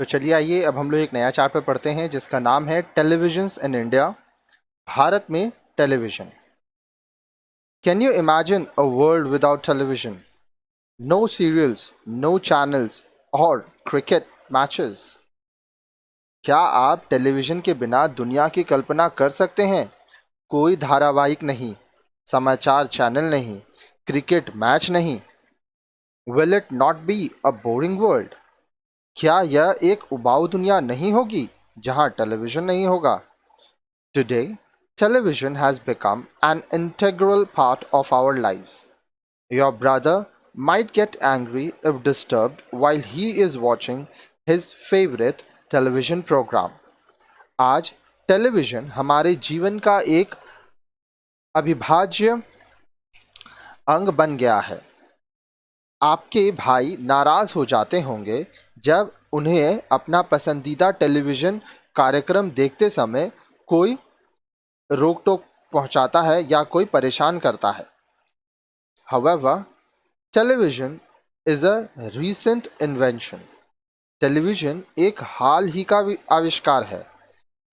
तो चलिए आइए अब हम लोग एक नया चैप्टर पढ़ते हैं जिसका नाम है टेलीविजन्स इन इंडिया। भारत में television. Can you imagine a world without television? No serials, no channels और क्रिकेट मैचेस। क्या आप टेलीविजन के बिना दुनिया की कल्पना कर सकते हैं? कोई धारावाहिक नहीं, समाचार चैनल नहीं, क्रिकेट मैच नहीं। Will it not be a boring world? क्या यह एक उबाऊ दुनिया नहीं होगी जहां टेलीविजन नहीं होगा? Today, television has become an integral part of our lives. Your brother might get angry if disturbed while he is watching his favorite television program. आज टेलीविजन हमारे जीवन का एक अविभाज्य अंग बन गया है। आपके भाई नाराज हो जाते होंगे जब उन्हें अपना पसंदीदा टेलीविजन कार्यक्रम देखते समय कोई रोक टोक पहुंचाता है या कोई परेशान करता है। However, television is a recent invention. Television एक हाल ही का आविष्कार है।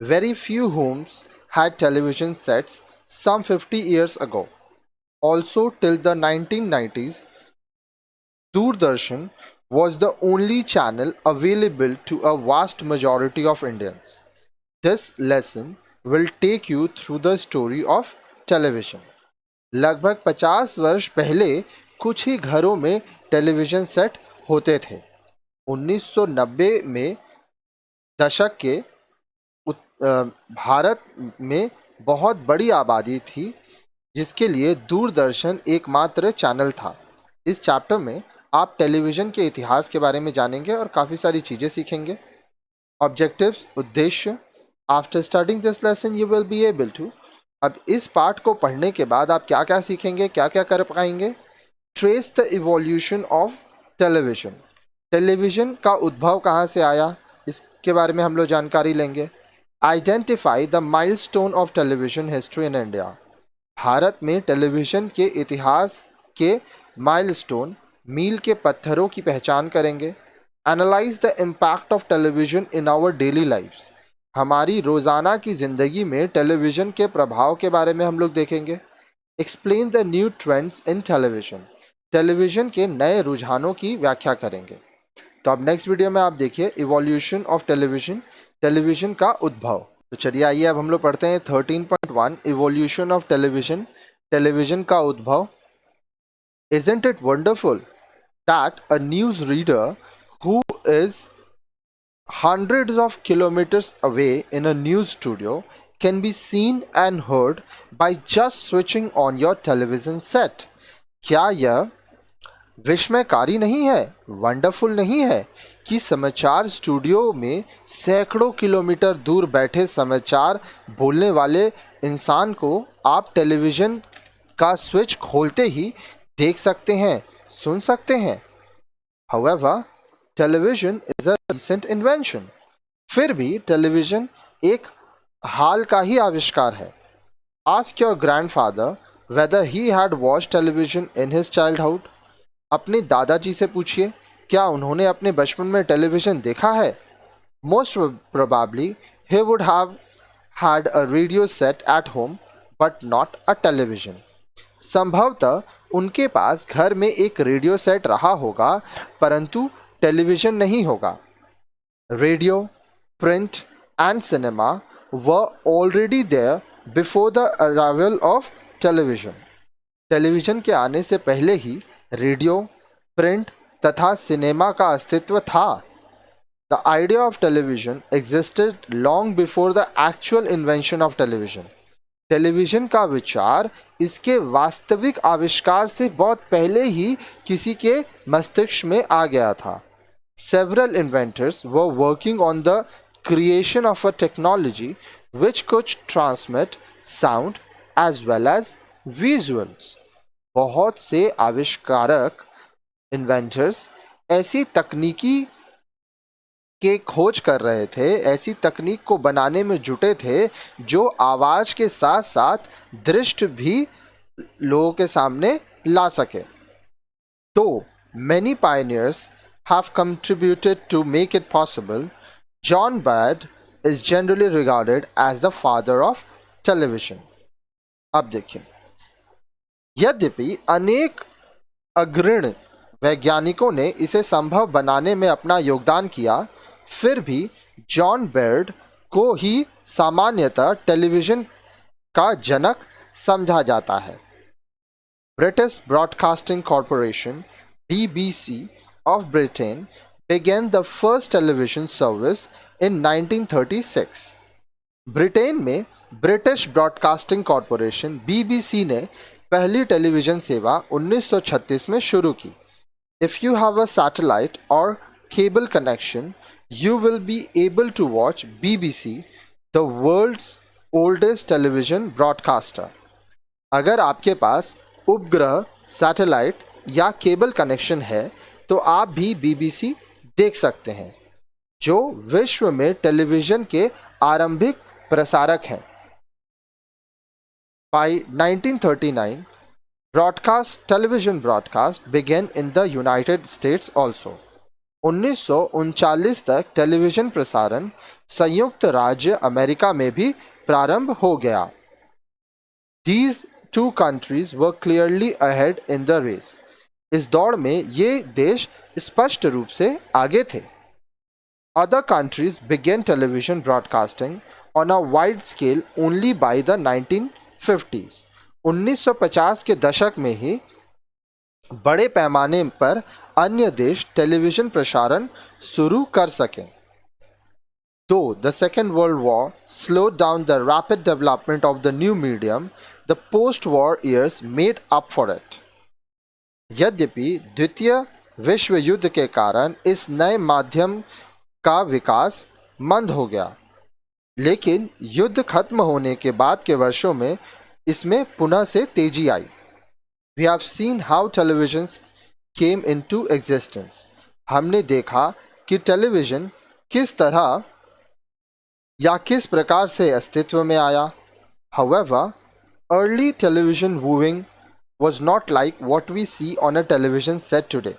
Very few homes had television sets some 50 years ago. Also, till the 1990s, Doordarshan was the only channel available to a vast majority of Indians. This lesson will take you through the story of television. लगभग 50 वर्ष पहले कुछ ही घरों में television set होते थे। 1990 में दशक के भारत में बहुत बड़ी आबादी थी जिसके लिए दूरदर्शन एकमात्र चैनल था। इस चैप्टर में आप टेलीविज़न के इतिहास के बारे में जानेंगे और काफ़ी सारी चीज़ें सीखेंगे। ऑब्जेक्टिव्स, उद्देश्य। After studying this lesson you will be able to. अब इस पार्ट को पढ़ने के बाद आप क्या क्या सीखेंगे, क्या क्या कर पाएंगे? Trace the evolution of television. Television का उद्भव कहाँ से आया, इसके बारे में हम लोग जानकारी लेंगे। Identify the milestone of television history in India. Bharat में टेलीविजन के इतिहास के माइलस्टोन, मील के पत्थरों की पहचान करेंगे। Analyze the impact of television in our daily lifes. हमारी रोज़ाना की ज़िंदगी में टेलीविज़न के प्रभाव के बारे में हम लोग देखेंगे। Explain the new trends in television. Television के नए रुझानों की व्याख्या करेंगे। तो अब नेक्स्ट वीडियो में आप देखिए इवोल्यूशन ऑफ टेलीविज़न, टेलीविज़न का उद्भव। तो चलिए आइए अब हम लोग पढ़ते हैं 13.1 इवोल्यूशन ऑफ टेलीविज़न, टेलीविज़न का उद्भव। Isn't it wonderful that a news reader who is hundreds of kilometers away in a news studio can be seen and heard by just switching on your television set? क्या यह विस्मयकारी नहीं है, wonderful नहीं है कि समाचार स्टूडियो में सैकड़ों किलोमीटर दूर बैठे समाचार बोलने वाले इंसान को आप टेलीविज़न का स्विच खोलते ही देख सकते हैं, सुन सकते हैं? However, television is a recent invention. फिर भी टेलीविज़न एक हाल का ही आविष्कार है। Ask your grandfather whether he had watched television in his childhood. अपने दादाजी से पूछिए क्या उन्होंने अपने बचपन में टेलीविज़न देखा है? Most probably he would have had a radio set at home but not a television. संभवतः उनके पास घर में एक रेडियो सेट रहा होगा परंतु टेलीविज़न नहीं होगा। Radio, print and cinema were already there before the arrival of television. Television के आने से पहले ही रेडियो, प्रिंट तथा सिनेमा का अस्तित्व था। The idea of television existed long before the actual invention of television. Television का विचार इसके वास्तविक आविष्कार से बहुत पहले ही किसी के मस्तिष्क में आ गया था। Several inventors were working on the creation of a technology which could transmit sound as well as visuals. बहुत से आविष्कारक, इन्वेंटर्स ऐसी तकनीकी के खोज कर रहे थे, ऐसी तकनीक को बनाने में जुटे थे जो आवाज़ के साथ साथ दृश्य भी लोगों के सामने ला सके। तो many pioneers have contributed to make it possible. John bad is generally regarded as the father of television. अब देखिए, यद्यपि अनेक अग्रणी वैज्ञानिकों ने इसे संभव बनाने में अपना योगदान किया, फिर भी जॉन बेर्ड को ही सामान्यतः टेलीविज़न का जनक समझा जाता है। British Broadcasting Corporation (BBC) of Britain began the first television service in 1936. Britain में ब्रिटिश ब्रॉडकास्टिंग कॉरपोरेशन (BBC) ने पहली टेलीविज़न सेवा 1936 में शुरू की। If you have a satellite or cable connection, you will be able to watch BBC, the world's oldest television broadcaster. अगर आपके पास उपग्रह, सैटेलाइट या केबल कनेक्शन है तो आप भी BBC देख सकते हैं, जो विश्व में टेलीविज़न के आरंभिक प्रसारक हैं। By 1939, television broadcast began in the United States also. 1939 तक टेलीविज़न प्रसारण संयुक्त राज्य अमेरिका में भी प्रारंभ हो गया। These two countries were clearly ahead in the race. इस दौड़ में ये देश स्पष्ट रूप से आगे थे। Other countries began television broadcasting on a wide scale only by the 1950s. 1950 के दशक में ही बड़े पैमाने पर अन्य देश टेलीविज़न प्रसारण शुरू कर सके। Though the Second World War slowed down the rapid development of the new medium, the post-war years made up for it. यद्यपि द्वितीय विश्व युद्ध के कारण इस नए माध्यम का विकास मंद हो गया, लेकिन युद्ध खत्म होने के बाद के वर्षों में इसमें पुनः से तेजी आई। We have seen how televisions came into existence. हमने देखा कि टेलीविज़न किस तरह या किस प्रकार से अस्तित्व में आया। However, early television viewing was not like what we see on a television set today.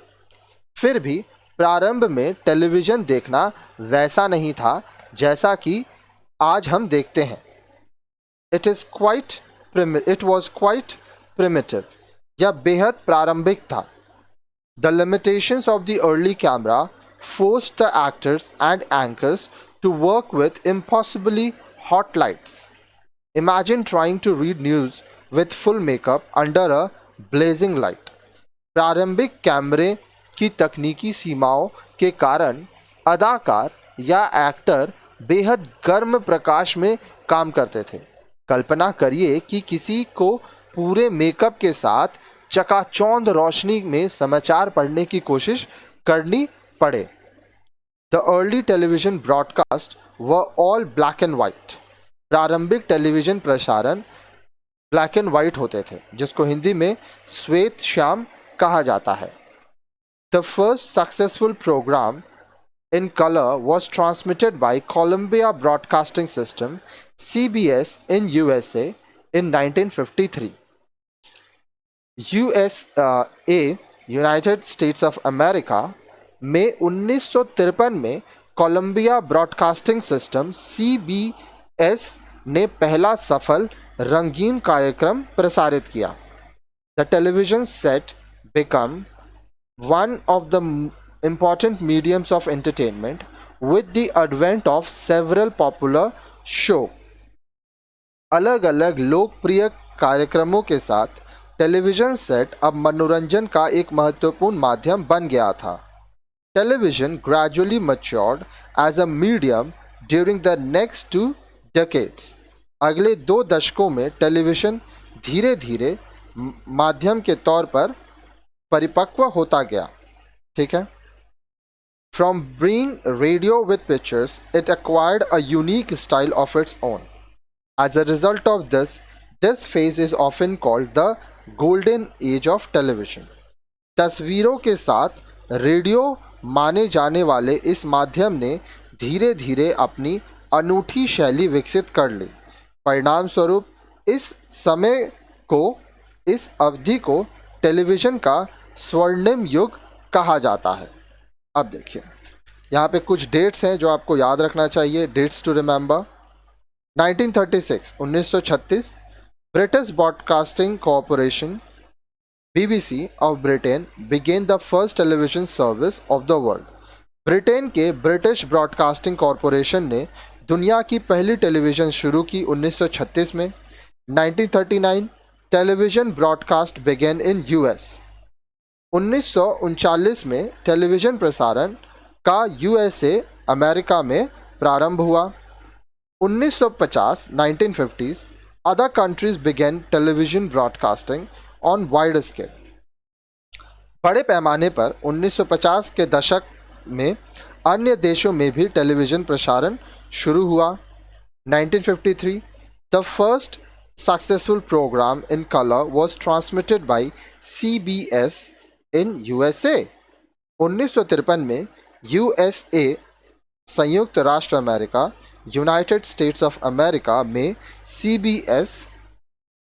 फिर भी प्रारंभ में टेलीविज़न देखना वैसा नहीं था जैसा कि आज हम देखते हैं। It was quite primitive. यह बेहद प्रारंभिक था। The limitations of the early camera forced the actors and anchors to work with impossibly hot lights. Imagine trying to read news with full makeup under a blazing light. प्रारंभिक कैमरे की तकनीकी सीमाओं के कारण अदाकार या एक्टर बेहद गर्म प्रकाश में काम करते थे। कल्पना करिए कि किसी को पूरे मेकअप के साथ चकाचौंध रोशनी में समाचार पढ़ने की कोशिश करनी पड़े। द अर्ली टेलीविज़न ब्रॉडकास्ट व ऑल ब्लैक एंड वाइट। प्रारंभिक टेलीविज़न प्रसारण ब्लैक एंड वाइट होते थे, जिसको हिंदी में श्वेत श्याम कहा जाता है। The first successful programme in color was transmitted by Columbia Broadcasting System (CBS) in USA in 1953. United States of America में 1953 में कोलंबिया ब्रॉडकास्टिंग सिस्टम CBS ने पहला सफल रंगीन कार्यक्रम प्रसारित किया। The television set became one of the important mediums of entertainment with the advent of several popular show. अलग अलग लोकप्रिय कार्यक्रमों के साथ टेलीविज़न सेट अब मनोरंजन का एक महत्वपूर्ण माध्यम बन गया था। Television gradually matured as a medium during the next 2 decades. अगले 2 दशकों में टेलीविज़न धीरे धीरे माध्यम के तौर पर परिपक्व होता गया। ठीक है। From being radio with pictures, it acquired a unique style of its own. As a result of this phase is often called the golden age of television. तस्वीरों के साथ रेडियो माने जाने वाले इस माध्यम ने धीरे धीरे अपनी अनूठी शैली विकसित कर ली। परिणाम स्वरूप इस अवधि को टेलीविज़न का स्वर्णिम युग कहा जाता है। अब देखिए, यहाँ पे कुछ डेट्स हैं जो आपको याद रखना चाहिए, dates to remember. 1936 1936 British Broadcasting Corporation BBC of Britain began the first television service of the world. Britain के ब्रिटिश ब्रॉडकास्टिंग कॉरपोरेशन ने दुनिया की पहली टेलीविज़न शुरू की 1936 में। 1939 television broadcast began in US। 1939 में टेलीविज़न प्रसारण का USA अमेरिका में प्रारंभ हुआ। 1950 1950s other countries began television broadcasting on wide scale. बड़े पैमाने पर 1950 के दशक में अन्य देशों में भी टेलीविज़न प्रसारण शुरू हुआ। 1953 the first successful programme in colour was transmitted by CBS in USA। 1953 में USA संयुक्त राष्ट्र अमेरिका यूनाइटेड स्टेट्स ऑफ अमेरिका में CBS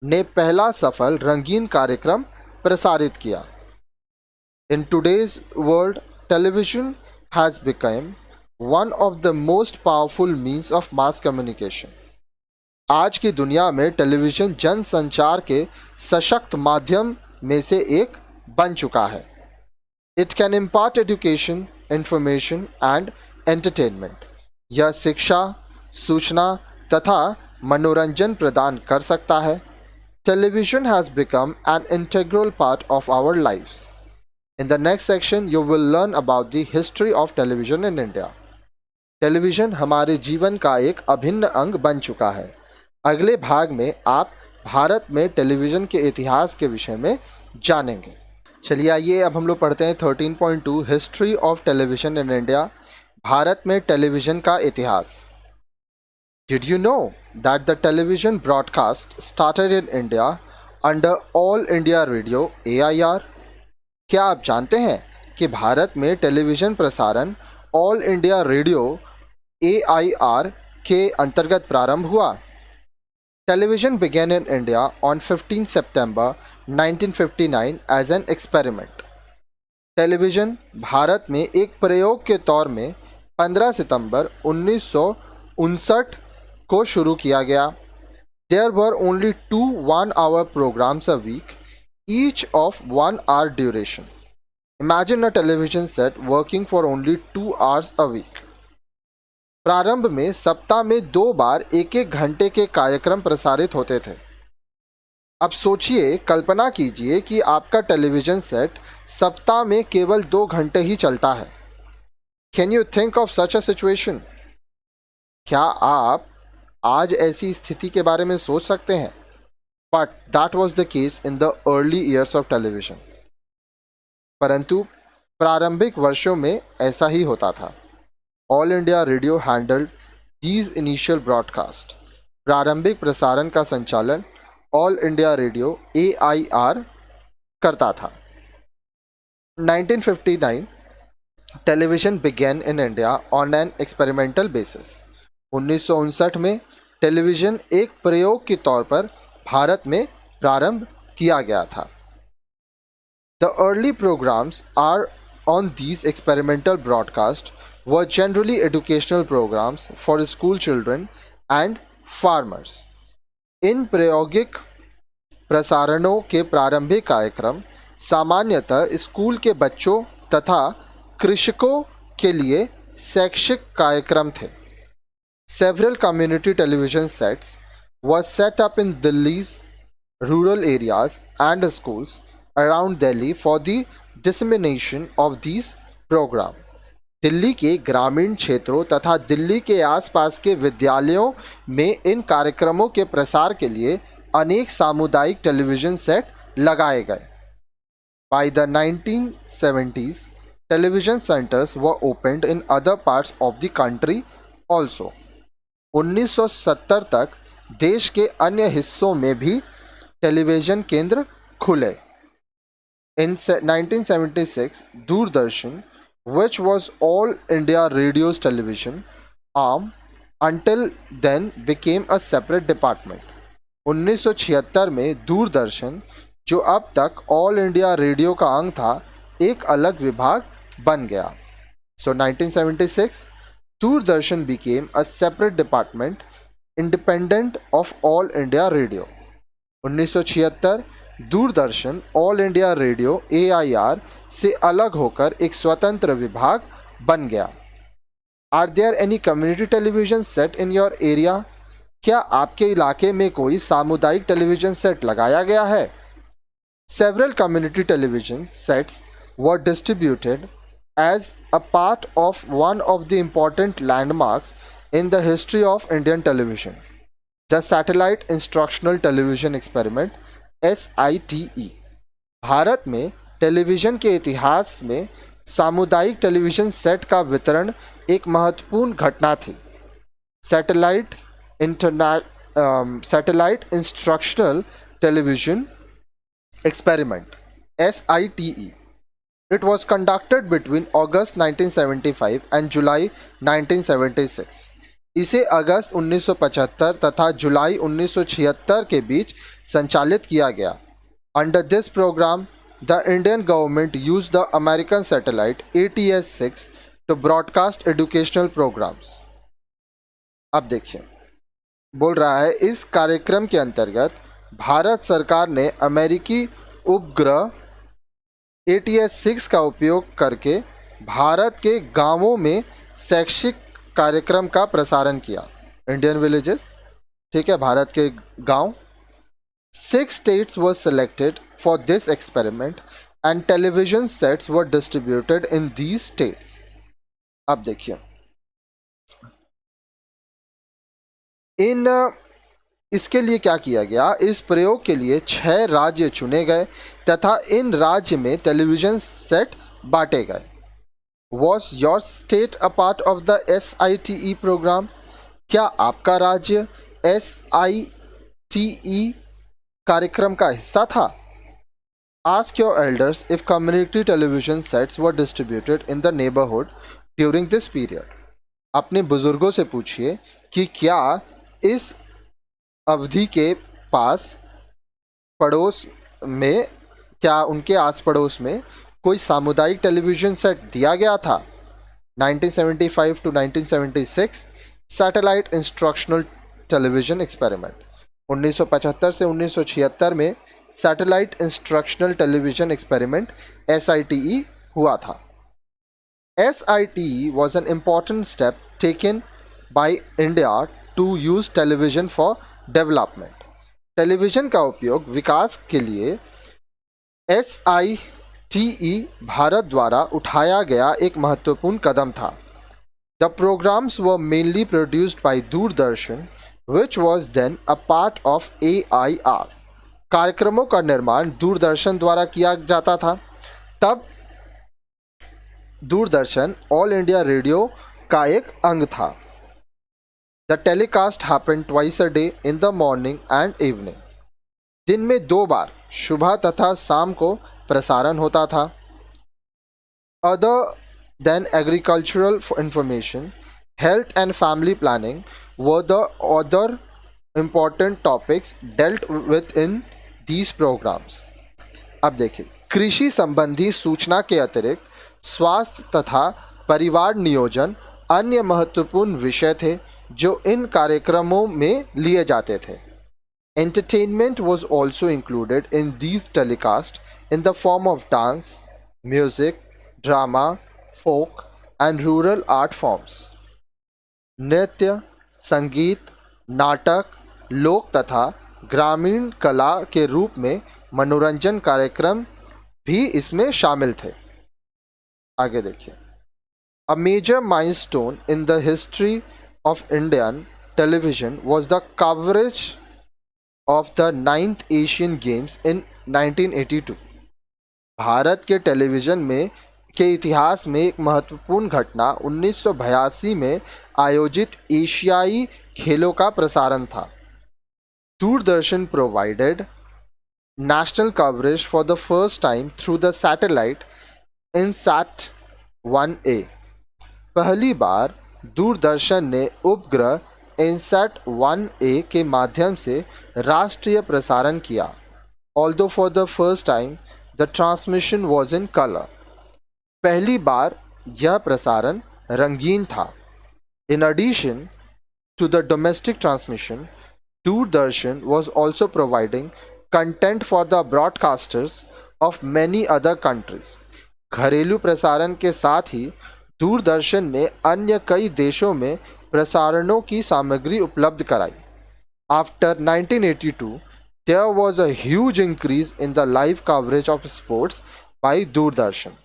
ने पहला सफल रंगीन कार्यक्रम प्रसारित किया। In today's world, television has become one of the most powerful means of mass communication. आज की दुनिया में टेलीविज़न जनसंचार के सशक्त माध्यम में से एक बन चुका है। It can impart education, information and entertainment. यह शिक्षा, सूचना तथा मनोरंजन प्रदान कर सकता है। Television has become an integral part of our lives. In the next section, you will learn about the history of television in India. Television हमारे जीवन का एक अभिन्न अंग बन चुका है। अगले भाग में आप भारत में टेलीविज़न के इतिहास के विषय में जानेंगे। चलिए आइए अब हम लोग पढ़ते हैं 13.2 history of television in India. Bharat में टेलीविज़न का इतिहास। Did you know that the television broadcast started in India under All India Radio AIR? क्या आप जानते हैं कि भारत में टेलीविज़न प्रसारण ऑल इंडिया रेडियो AIR के अंतर्गत प्रारंभ हुआ। Television began in India on 15 September 1959 as an experiment. Television Bharat में एक प्रयोग के तौर में 15 सितंबर 1959 को शुरू किया गया। There were only 2 one-hour programs a week, each of 1 hour duration. Imagine a television set working for only 2 hours a week. प्रारंभ में सप्ताह में 2 बार 1-1 घंटे के कार्यक्रम प्रसारित होते थे। अब सोचिए, कल्पना कीजिए कि आपका टेलीविज़न सेट सप्ताह में केवल 2 घंटे ही चलता है। Can you think of such a situation? क्या आप आज ऐसी स्थिति के बारे में सोच सकते हैं? But that was the case in the early years of television. परंतु प्रारंभिक वर्षों में ऐसा ही होता था। All India Radio handled these initial broadcast. प्रारंभिक प्रसारण का संचालन All India Radio AIR करता था। 1959 television began in India on an experimental basis. 1959 में टेलीविज़न एक प्रयोग के तौर पर भारत में प्रारंभ किया गया था। The early programs are on these experimental broadcasts were generally educational programs for school children and farmers. इन प्रायोगिक प्रसारणों के प्रारंभिक कार्यक्रम सामान्यतः स्कूल के बच्चों तथा कृषकों के लिए शैक्षिक कार्यक्रम थे। Several community television sets were set up in Delhi's rural areas and schools around Delhi for the dissemination of these programs. Delhi के ग्रामीण क्षेत्रों तथा दिल्ली के आसपास के विद्यालयों में इन कार्यक्रमों के प्रसार के लिए अनेक सामुदायिक टेलीविज़न सेट लगाए गए। By the 1970s, television centers were opened in other parts of the country also. 1970 तक देश के अन्य हिस्सों में भी टेलीविज़न केंद्र खुले। In 1976, Doordarshan, which was All India Radio's television arm, until then became a separate department. 1976 में दूरदर्शन, जो अब तक ऑल इंडिया रेडियो का अंग था, एक अलग विभाग बन गया। So 1976, Doordarshan became a separate department independent of All India Radio. 1976 Doordarshan All India Radio AIR से अलग होकर एक स्वतंत्र विभाग बन गया. Are there any community television set in your area? क्या आपके इलाके में कोई सामुदायिक टेलीविजन सेट लगाया गया है? Several community television sets were distributed as a part of one of the important landmarks in the history of Indian television, the Satellite Instructional Television Experiment SITE. Bharat में टेलीविजन के इतिहास में सामुदायिक टेलीविजन सेट का वितरण एक महत्वपूर्ण घटना थी. Satellite instructional television experiment SITE. It was conducted between August 1975 and July 1976. इसे अगस्त 1975 तथा जुलाई 1976 के बीच संचालित किया गया. Under this program, the Indian government used the American satellite ATS-6 to broadcast educational programs. अब देखिए, बोल रहा है इस कार्यक्रम के अंतर्गत भारत सरकार ने अमेरिकी उपग्रह ATS-6 का उपयोग करके भारत के गांवों में शैक्षिक कार्यक्रम का प्रसारण किया. इंडियन विलेजेस, ठीक है, भारत के गांव. 6 states were selected for this experiment and television sets were distributed in these states. अब देखिए, इसके लिए क्या किया गया? इस प्रयोग के लिए 6 राज्य चुने गए तथा इन राज्य में टेलीविजन सेट बांटे गए. Was your state a part of the SITE programme? क्या आपका राज्य SITE कार्यक्रम का हिस्सा था? Ask your elders if community television sets were distributed in the neighbourhood during this period. अपने बुजुर्गों से पूछिए कि क्या इस अवधि के पास पड़ोस में, क्या उनके आस पड़ोस में कोई सामुदायिक टेलीविज़न सेट दिया गया था. 1975 to 1976 satellite instructional television experiment. 1975 से 1976 में satellite instructional television experiment SITE हुआ था. SITE was an important step taken by India to use television for development. Television का उपयोग विकास के लिए SITE भारत द्वारा उठाया गया एक महत्वपूर्ण कदम था. The programmes were mainly produced by Doordarshan which was then a part of AIR. कार्यक्रमों का निर्माण दूरदर्शन द्वारा किया जाता था. तब दूरदर्शन ऑल इंडिया रेडियो का एक अंग था. The telecast happened twice a day in the morning and evening. दिन में 2 बार सुबह तथा शाम को प्रसारण होता था. Other than agricultural information, health and family planning were the other important topics dealt with in these programs. अब देखिए, कृषि संबंधी सूचना के अतिरिक्त स्वास्थ्य तथा परिवार नियोजन अन्य महत्वपूर्ण विषय थे जो इन कार्यक्रमों में लिए जाते थे. Entertainment was also included in these telecasts in the form of dance, music, drama, folk and rural art forms. नृत्य, संगीत, नाटक, लोक तथा ग्रामीण कला के रूप में मनोरंजन कार्यक्रम भी इसमें शामिल थे. आगे देखिए. A major milestone in the history of Indian television was the coverage of the 9th Asian Games in 1982. Bharat के टेलीविज़न में के इतिहास में एक महत्वपूर्ण घटना 1982 में आयोजित एशियाई खेलों का प्रसारण था. Doordarshan provided national coverage for the first time through the satellite INSAT 1A. पहली बार दूरदर्शन ने उपग्रह INSAT 1A के माध्यम से राष्ट्रीय प्रसारण किया. Although for the first time the transmission was in color. पहली बार यह प्रसारण रंगीन था। In addition to the domestic transmission, Doordarshan was also providing content for the broadcasters of many other countries. घरेलू प्रसारण के साथ ही दूरदर्शन ने अन्य कई देशों में प्रसारणों की सामग्री उपलब्ध कराई। After 1982, there was a huge increase in the live coverage of sports by Doordarshan.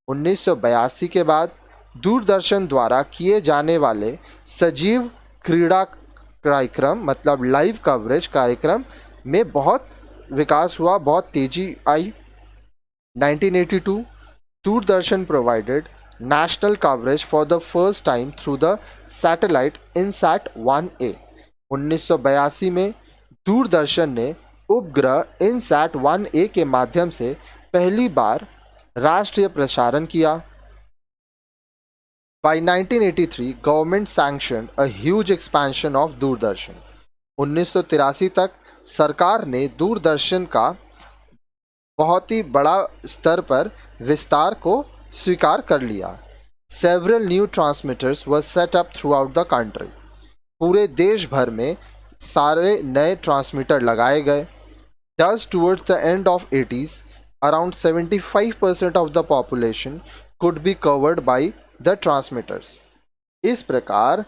1982 के बाद दूरदर्शन द्वारा किए जाने वाले सजीव क्रीड़ा कार्यक्रम मतलब लाइव कवरेज कार्यक्रम में बहुत विकास हुआ, बहुत तेजी आई। 1982 Doordarshan provided national coverage for the first time through the satellite INSAT 1A। 1982 में दूरदर्शन ने उपग्रह इनसैट 1A के माध्यम से पहली बार राष्ट्रीय प्रसारण किया। By 1983, government sanctioned a huge expansion of Doordarshan. 1983 तक सरकार ने दूरदर्शन का बहुत ही बड़ा स्तर पर विस्तार को स्वीकार कर लिया। Several new transmitters were set up throughout the country। पूरे देश भर में सारे नए ट्रांसमीटर लगाए गए। Thus, towards the end of 80s, around 75% of the population could be covered by the transmitters। इस प्रकार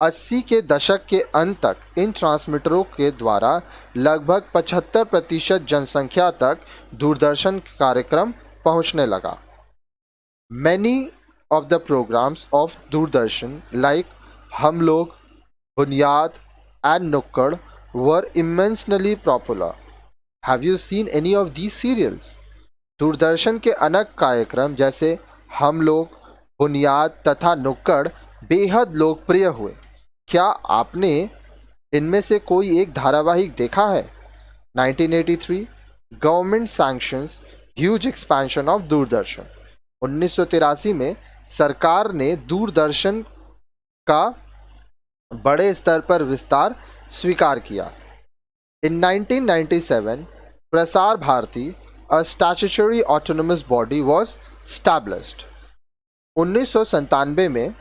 80 के दशक के अंत तक इन ट्रांसमीटरों के द्वारा लगभग 75% जनसंख्या तक दूरदर्शन कार्यक्रम पहुंचने लगा। Many of the programs of Doordarshan like हम लोग, बुनियाद and नुक्कड़ were immensely popular। Have you seen any of these serials? Doordarshan के अनेक कार्यक्रम जैसे हम लोग, बुनियाद तथा नुक्कड़ बेहद लोकप्रिय हुए। क्या आपने इनमें से कोई एक धारावाहिक देखा है? 1983 government sanctions huge expansion of Doordarshan. 1983 में सरकार ने दूरदर्शन का बड़े स्तर पर विस्तार स्वीकार किया। इन 1997 Prasar Bharati a statutory autonomous body was established। 1997 में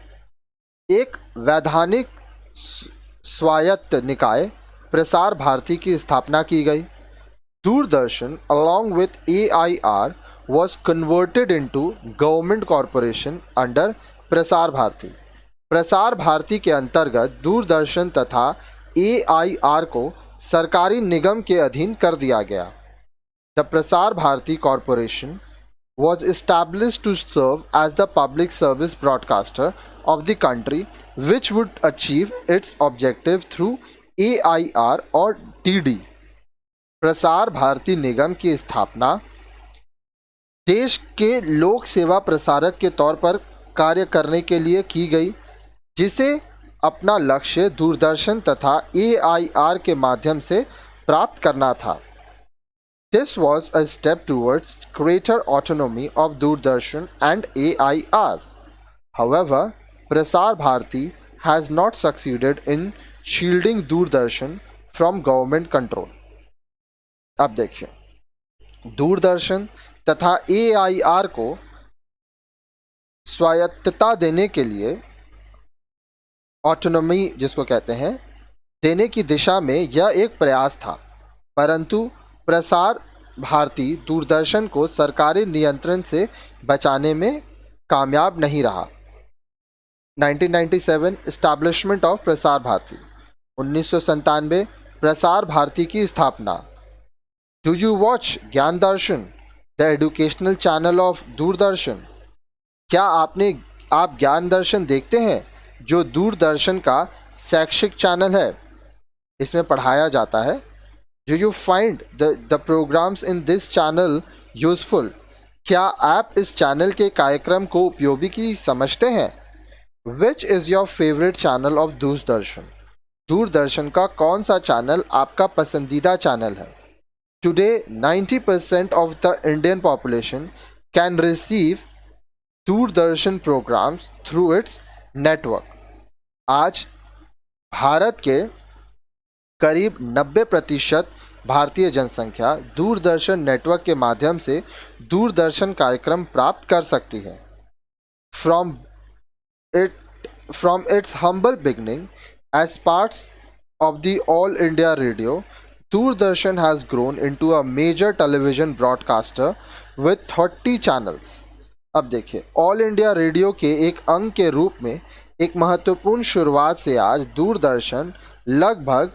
एक वैधानिक स्वायत्त निकाय प्रसार भारती की स्थापना की गई। Doordarshan along with AIR was converted into government corporation under Prasar Bharati. Prasar Bharati के अंतर्गत दूरदर्शन तथा AIR को सरकारी निगम के अधीन कर दिया गया। The Prasar Bharati Corporation was established to serve as the public service broadcaster of the country, which would achieve its objective through AIR और DD। प्रसार भारती निगम की स्थापना देश के लोक सेवा प्रसारक के तौर पर कार्य करने के लिए की गई, जिसे अपना लक्ष्य दूरदर्शन तथा AIR के माध्यम से प्राप्त करना था। This was a step towards greater autonomy of Doordarshan and AIR। However, Prasar Bharati has not succeeded in shielding Doordarshan from government control। अब देखिए, दूरदर्शन तथा AIR को स्वायत्तता देने के लिए, ऑटोनॉमी जिसको कहते हैं, देने की दिशा में यह एक प्रयास था, परंतु प्रसार भारती दूरदर्शन को सरकारी नियंत्रण से बचाने में कामयाब नहीं रहा। 1997 एस्टैब्लिशमेंट ऑफ प्रसार भारती। 1997 प्रसार भारती की स्थापना। Do you watch Gyan Darshan, the educational channel of Doordarshan? क्या आप ज्ञान दर्शन देखते हैं, जो दूरदर्शन का शैक्षिक चैनल है? इसमें पढ़ाया जाता है। Do you find the programs in this channel useful? क्या आप इस चैनल के कार्यक्रम को उपयोगी समझते हैं? Which is your favorite channel of Doordarshan? Doordarshan का कौन सा चैनल आपका पसंदीदा चैनल है? Today 90% of the Indian population can receive Doordarshan programs through its network। आज भारत के करीब 90% भारतीय जनसंख्या दूरदर्शन नेटवर्क के माध्यम से दूरदर्शन कार्यक्रम प्राप्त कर सकती है। From it from its humble beginning as parts of the All India Radio, Doordarshan has grown into a major television broadcaster with 30 channels. अब देखिए, ऑल इंडिया रेडियो के एक अंग के रूप में एक महत्वपूर्ण शुरुआत से आज दूरदर्शन लगभग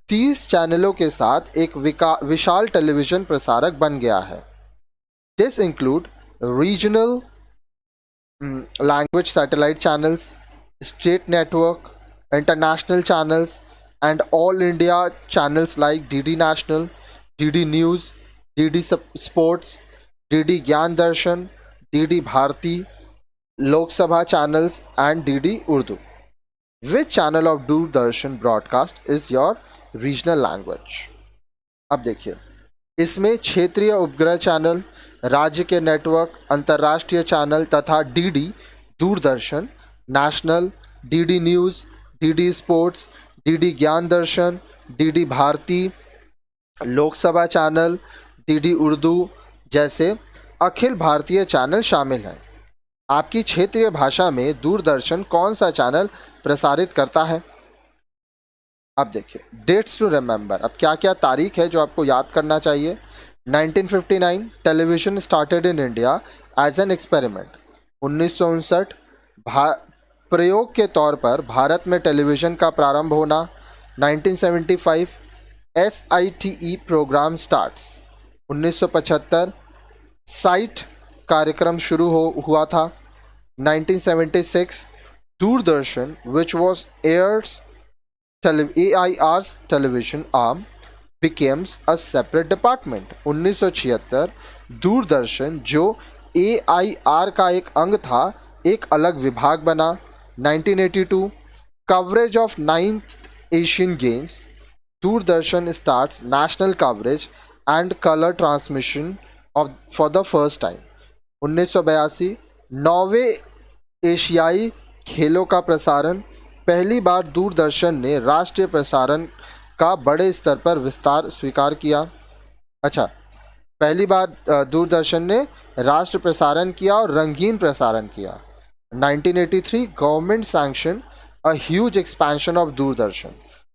30 चैनलों के साथ एक विशाल टेलीविजन प्रसारक बन गया है. This include regional language satellite channels, state network, international channels, and all India channels like DD National, DD News, DD Sports, DD Gyan Darshan, DD Bharati, Lok Sabha channels, and DD Urdu. Which channel of Doordarshan broadcast is your regional language? अब देखिए, इसमें क्षेत्रीय उपग्रह channel, राज्य के network, अंतर्राष्ट्रीय channel तथा DD Doordarshan, national, DD news, DD sports, DD Gyan Darshan, DD Bharati, Lok Sabha channel, DD Urdu जैसे अखिल भारतीय चैनल शामिल हैं. आपकी क्षेत्रीय भाषा में दूरदर्शन कौन सा चैनल प्रसारित करता है? अब देखिए, डेट्स टू रिमेंबर. अब क्या क्या तारीख है जो आपको याद करना चाहिए? 1959 television started in India as an experiment. 1959 प्रयोग के तौर पर भारत में टेलीविज़न का प्रारंभ होना. 1975 SITE प्रोग्राम स्टार्ट्स. 1975 साइट कार्यक्रम शुरू हुआ था. 1976 Doordarshan which was AIR's AIR's television arm becomes a separate department. 1976 Doordarshan जो AIR का एक अंग था एक अलग विभाग बना. 1982 coverage of 9th Asian games. Doordarshan starts national coverage and colour transmission of for the first time. 1982 9वें एशियाई खेलों का प्रसारण. पहली बार दूरदर्शन ने राष्ट्रीय प्रसारण का बड़े स्तर पर विस्तार स्वीकार किया. पहली बार दूरदर्शन ने राष्ट्र प्रसारण किया और रंगीन प्रसारण किया. 1983 government sanction a huge expansion of Doordarshan.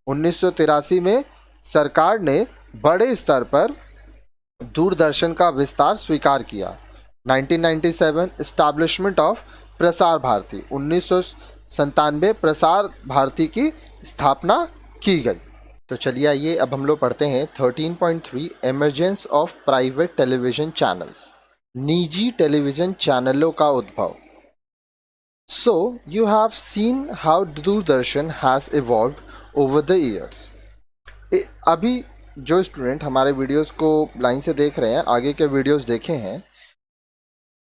1983 में सरकार ने बड़े स्तर पर दूरदर्शन का विस्तार स्वीकार किया. 1997 एस्टैब्लिशमेंट ऑफ प्रसार भारती. 1997 प्रसार भारती की स्थापना की गई. तो चलिए आइए अब हम लोग पढ़ते हैं 13.3 emergence of private television channels. निजी टेलीविज़न चैनलों का उद्भव. So you have seen how Doordarshan has evolved over the years. अभी जो स्टूडेंट हमारे वीडियोस को लाइन से देख रहे हैं, आगे के वीडियोस देखे हैं,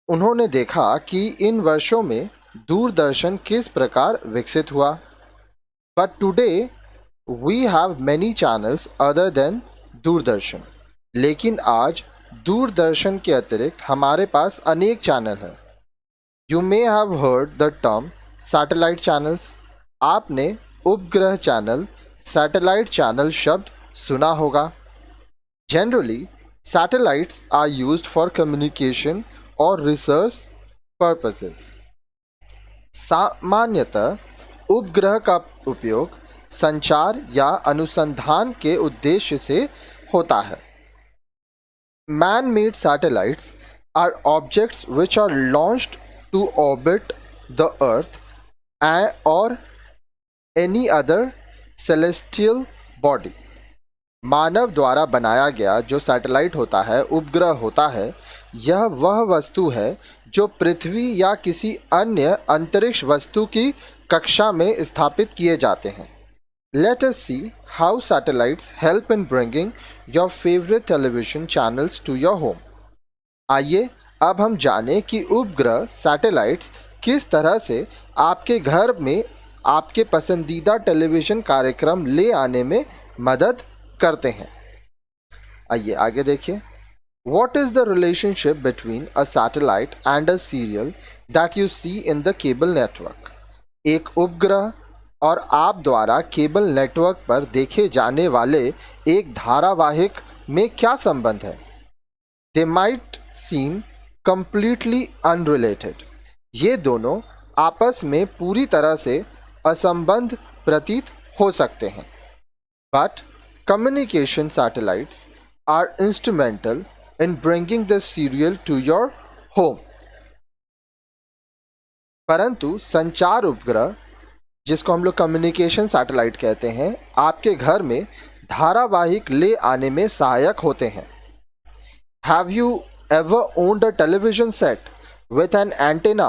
उन्होंने देखा कि इन वर्षों में दूरदर्शन किस प्रकार विकसित हुआ. But today we have many channels other than Doordarshan. लेकिन आज दूरदर्शन के अतिरिक्त हमारे पास अनेक चैनल हैं. You may have heard the term satellite channels. आपने उपग्रह चैनल, सैटेलाइट चैनल शब्द सुना होगा. Generally satellites are used for communication और रिसर्च पर्पसेस. सामान्यतः उपग्रह का उपयोग संचार या अनुसंधान के उद्देश्य से होता है. Man made satellites are objects which are launched to orbit the earth और एनी अदर सेलेस्टियल बॉडी. मानव द्वारा बनाया गया जो सैटेलाइट होता है, उपग्रह होता है, यह वह वस्तु है जो पृथ्वी या किसी अन्य अंतरिक्ष वस्तु की कक्षा में स्थापित किए जाते हैं. Let us see how satellites help in bringing your favourite television channels to your home. आइए अब हम जानें कि उपग्रह सैटेलाइट्स किस तरह से आपके घर में आपके पसंदीदा टेलीविज़न कार्यक्रम ले आने में मदद करते हैं. आइए आगे देखिए. What is the relationship between a satellite and a serial that you see in the cable network? एक उपग्रह और आप द्वारा केबल नेटवर्क पर देखे जाने वाले एक धारावाहिक में क्या संबंध है? They might seem completely unrelated. ये दोनों आपस में पूरी तरह से असंबद्ध प्रतीत हो सकते हैं, but communication satellites are instrumental in bringing the serial to your home. परंतु संचार उपग्रह, जिसको हम लोग कम्युनिकेशन सैटेलाइट कहते हैं, आपके घर में धारावाहिक ले आने में सहायक होते हैं। Have you ever owned a television set with an antenna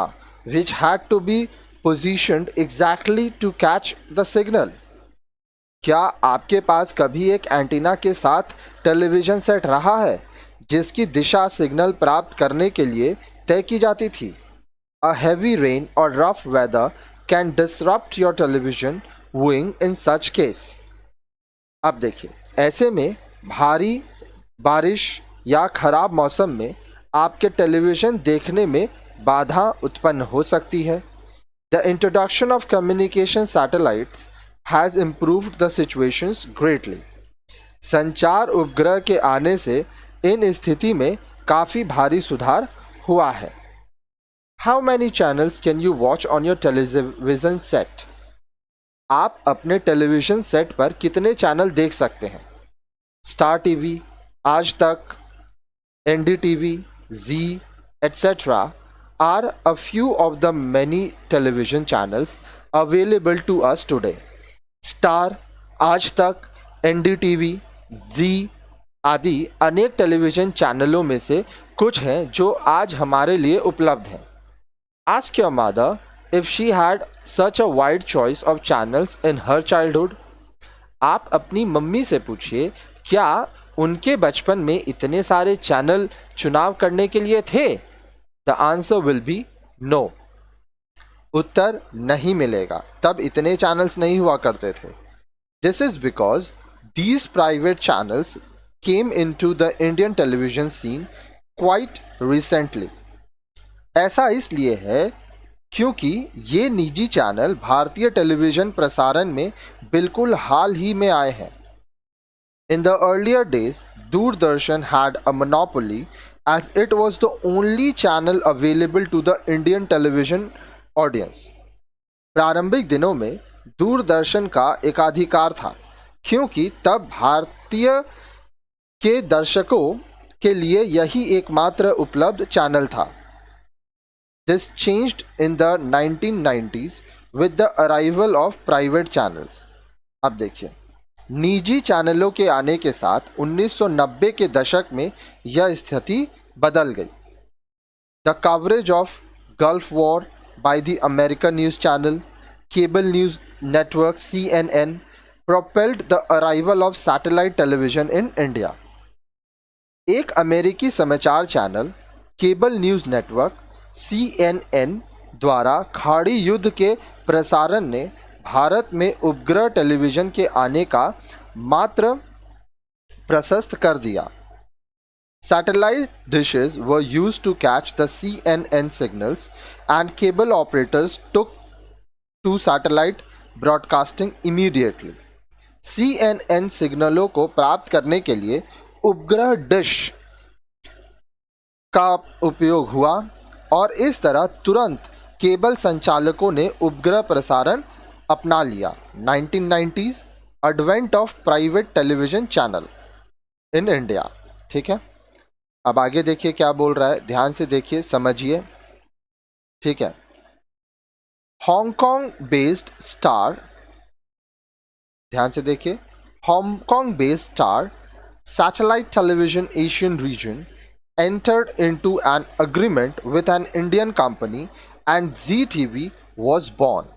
which had to be positioned exactly to catch the signal? क्या आपके पास कभी एक एंटीना के साथ टेलीविज़न सेट रहा है जिसकी दिशा सिग्नल प्राप्त करने के लिए तय की जाती थी? A heavy rain or rough weather can disrupt your television viewing in such case. अब देखिए, ऐसे में भारी बारिश या खराब मौसम में आपके टेलीविज़न देखने में बाधा उत्पन्न हो सकती है। The introduction of communication satellites has improved the situations greatly. संचार उपग्रह के आने से इन स्थिति में काफ़ी भारी सुधार हुआ है। How many channels can you watch on your television set? आप अपने टेलीविज़न सेट पर कितने चैनल देख सकते हैं? स्टार टीवी, आज तक, NDTV, Zee, etc. are a few of the many television channels available to us today. Star, आज तक, NDTV, Zee आदि अनेक टेलीविज़न चैनलों में से कुछ हैं जो आज हमारे लिए उपलब्ध हैं। Ask your mother if she had such a wide choice of channels in her childhood. आप अपनी मम्मी से पूछिए, क्या उनके बचपन में इतने सारे चैनल चुनाव करने के लिए थे? The answer will be no. उत्तर नहीं मिलेगा, तब इतने चैनल्स नहीं हुआ करते थे। This is because these private channels came in to the Indian television scene quite recently. ऐसा इसलिए है क्योंकि ये निजी चैनल भारतीय टेलीविज़न प्रसारण में बिल्कुल हाल ही में आए हैं। In the earlier days, Doordarshan had a monopoly as it was the only channel available to the Indian television audience. प्रारंभिक दिनों में दूरदर्शन का एकाधिकार था क्योंकि तब भारतीय के दर्शकों के लिए यही एकमात्र उपलब्ध चैनल था। This changed in the 1990s with the arrival of private channels. अब देखिए, निजी चैनलों के आने के साथ 1990 के दशक में यह स्थिति बदल गई। The coverage of gulf war by the American news channel, cable news network CNN propelled the arrival of satellite television in India. एक अमेरिकी समाचार channel cable news network CNN द्वारा खाड़ी युद्ध के प्रसारण ने भारत में उपग्रह टेलीविज़न के आने का मात्र प्रशस्त कर दिया। Satellite dishes were used to catch the CNN signals and cable operators took to satellite broadcasting immediately. CNN सिग्नलों को प्राप्त करने के लिए उपग्रह डिश का उपयोग हुआ और इस तरह तुरंत केबल संचालकों ने उपग्रह प्रसारण अपना लिया। 1990s advent of private television channel in India. ठीक है, अब आगे देखिए क्या बोल रहा है, ध्यान से देखिए, समझिए। ठीक है, हांगकांग बेस्ड स्टार, ध्यान से देखिए, Hong Kong based star satellite television Asian region entered into an agreement with an Indian company and Zee TV was born.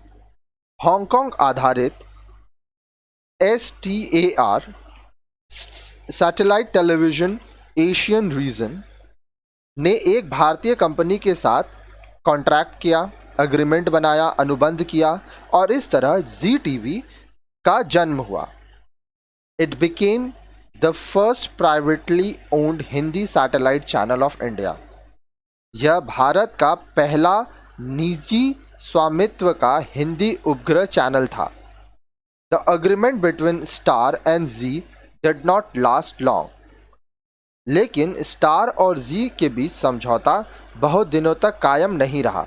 Hong Kong आधारित STAR satellite television Asian region ने एक भारतीय कंपनी के साथ कॉन्ट्रैक्ट किया, अग्रीमेंट बनाया, अनुबंध किया और इस तरह Zee TV का जन्म हुआ। It became the first privately owned Hindi satellite channel of India. यह भारत का पहला निजी स्वामित्व का हिंदी उपग्रह चैनल था। The agreement between Star and Zee did not last long. लेकिन स्टार और जी के बीच समझौता बहुत दिनों तक कायम नहीं रहा।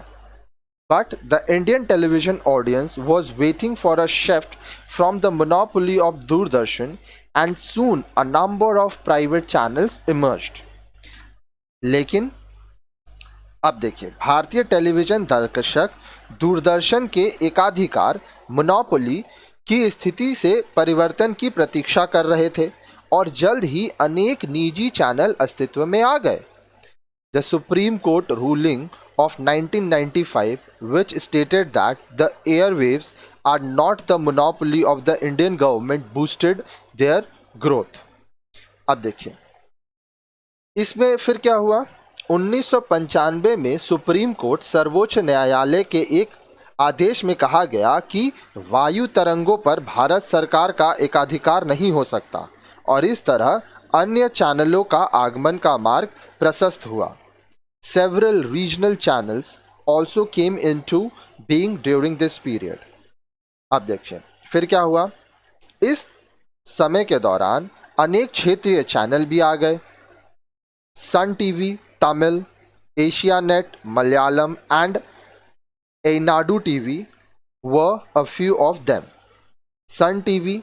But the Indian television audience was waiting for a shift from the monopoly of Doordarshan, and soon a number of private channels emerged. लेकिन अब देखिए, भारतीय टेलीविजन दर्शक दूरदर्शन के एकाधिकार मोनोपोली की स्थिति से परिवर्तन की प्रतीक्षा कर रहे थे और जल्द ही अनेक निजी चैनल अस्तित्व में आ गए. The Supreme Court ruling of 1995, which stated that the airwaves are not the monopoly of the Indian government, boosted their growth. अब देखिए, इसमें फिर क्या हुआ. 1995 में सुप्रीम कोर्ट सर्वोच्च न्यायालय के एक आदेश में कहा गया कि वायु तरंगों पर भारत सरकार का एकाधिकार नहीं हो सकता और इस तरह अन्य चैनलों का आगमन का मार्ग प्रशस्त हुआ. Several regional channels also came into being during this period. अब देखिए फिर क्या हुआ. इस समय के दौरान अनेक क्षेत्रीय चैनल भी आ गए. Sun TV Tamil, Asianet Malayalam and Eenadu TV were a few of them. Sun TV